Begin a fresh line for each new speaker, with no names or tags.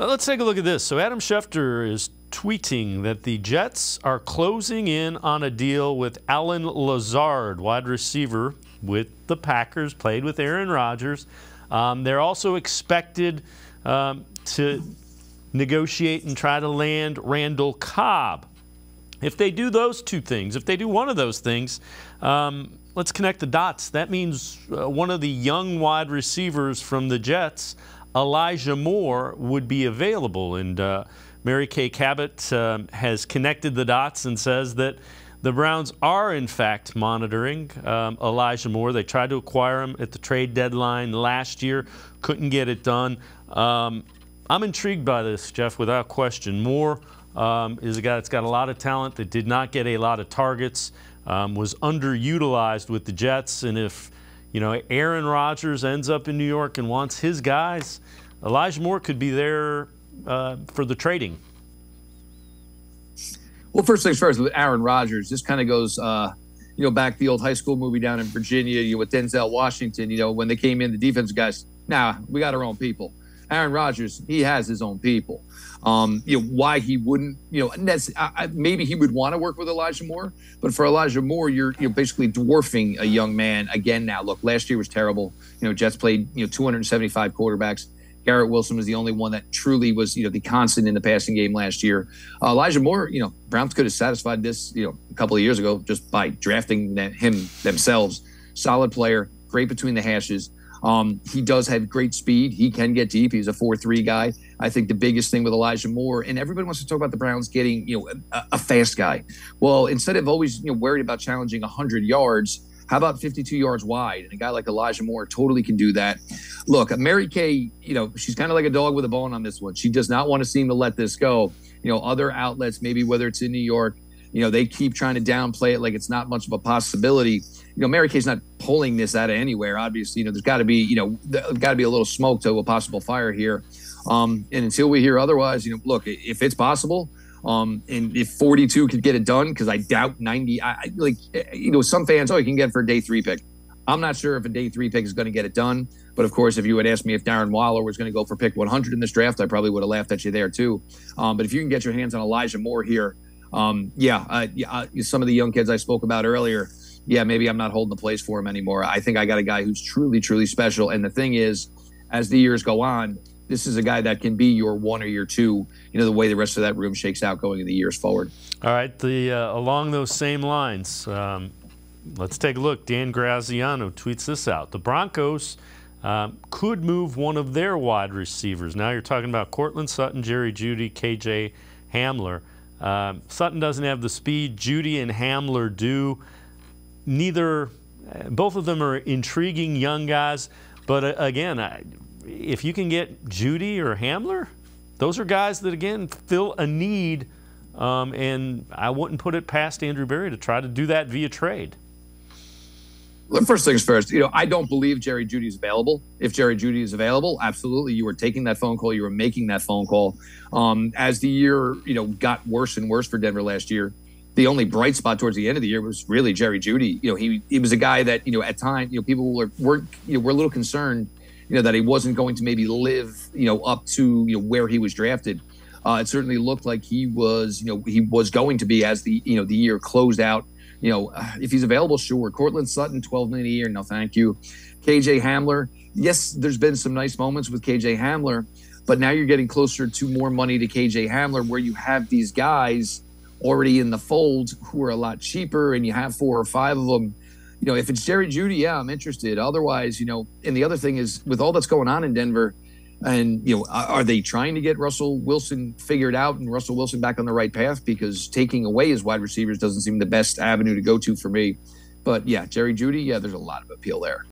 Let's take a look at this. So Adam Schefter is tweeting that the Jets are closing in on a deal with Allen Lazard, wide receiver with the Packers, played with Aaron Rodgers. They're also expected to negotiate and try to land Randall Cobb. If they do those two things, if they do one of those things, let's connect the dots. That means one of the young wide receivers from the Jets, Elijah Moore, would be available. And Mary Kay Cabot has connected the dots and says that the Browns are, in fact, monitoring Elijah Moore. They tried to acquire him at the trade deadline last year, couldn't get it done. I'm intrigued by this, Jeff, without question. Moore is a guy that's got a lot of talent that did not get a lot of targets, was underutilized with the Jets, and if Aaron Rodgers ends up in New York and wants his guys, Elijah Moore could be there for the trading.
Well, first things first, with Aaron Rodgers, this kind of goes, back to the old high school movie down in Virginia, with Denzel Washington, when they came in, the defense guys, we got our own people. Aaron Rodgers, he has his own people. Why he wouldn't, maybe he would want to work with Elijah Moore, but for Elijah Moore, you're basically dwarfing a young man again now. Look, last year was terrible. Jets played, 275 quarterbacks. Garrett Wilson was the only one that truly was, the constant in the passing game last year. Elijah Moore, Browns could have satisfied this, a couple of years ago just by drafting him themselves. Solid player, great between the hashes. He does have great speed. He can get deep. He's a 4.3 guy. I think the biggest thing with Elijah Moore, and everybody wants to talk about the Browns getting, a fast guy. Well, instead of always, worried about challenging 100 yards, how about 52 yards wide? And a guy like Elijah Moore totally can do that. Look, Mary Kay, she's kind of like a dog with a bone on this one. She does not want to seem to let this go. Other outlets, maybe whether it's in New York, they keep trying to downplay it like it's not much of a possibility. Mary Kay's not pulling this out of anywhere. Obviously, there's got to be, there's got to be a little smoke to a possible fire here. And until we hear otherwise, look, if it's possible, and if 42 could get it done, because I doubt 90, some fans, you can get it for a day 3 pick. I'm not sure if a day 3 pick is going to get it done. But of course, if you had asked me if Darren Waller was going to go for pick 100 in this draft, I probably would have laughed at you there too. But if you can get your hands on Elijah Moore here, some of the young kids I spoke about earlier, maybe I'm not holding the place for him anymore. I think I got a guy who's truly, truly special. And the thing is, as the years go on, this is a guy that can be your 1 or your 2, the way the rest of that room shakes out going in the years forward.
All right, along those same lines, let's take a look. Dan Graziano tweets this out. The Broncos could move one of their wide receivers. Now you're talking about Courtland Sutton, Jerry Jeudy, KJ Hamler. Sutton doesn't have the speed. Jeudy and Hamler do. Both of them are intriguing young guys. But again, if you can get Jeudy or Hamler, those are guys that, again, fill a need. And I wouldn't put it past Andrew Berry to try to do that via trade.
Well, first things first, I don't believe Jerry Jeudy is available. If Jerry Jeudy is available, absolutely, you were taking that phone call. You were making that phone call. As the year, got worse and worse for Denver last year, the only bright spot towards the end of the year was really Jerry Jeudy. He was a guy that, at times, people were a little concerned, that he wasn't going to maybe live, up to, where he was drafted. It certainly looked like he was going to be as the year closed out. If he's available, sure. Courtland Sutton, $12 million a year, no thank you. KJ Hamler, yes, there's been some nice moments with KJ Hamler, but now you're getting closer to more money to KJ Hamler, where you have these guys already in the fold who are a lot cheaper, and you have 4 or 5 of them. If it's Jerry Jeudy, I'm interested. Otherwise, and the other thing is, with all that's going on in Denver, and, are they trying to get Russell Wilson figured out and Russell Wilson back on the right path? Because taking away his wide receivers doesn't seem the best avenue to go to for me. But, Jerry Jeudy, there's a lot of appeal there.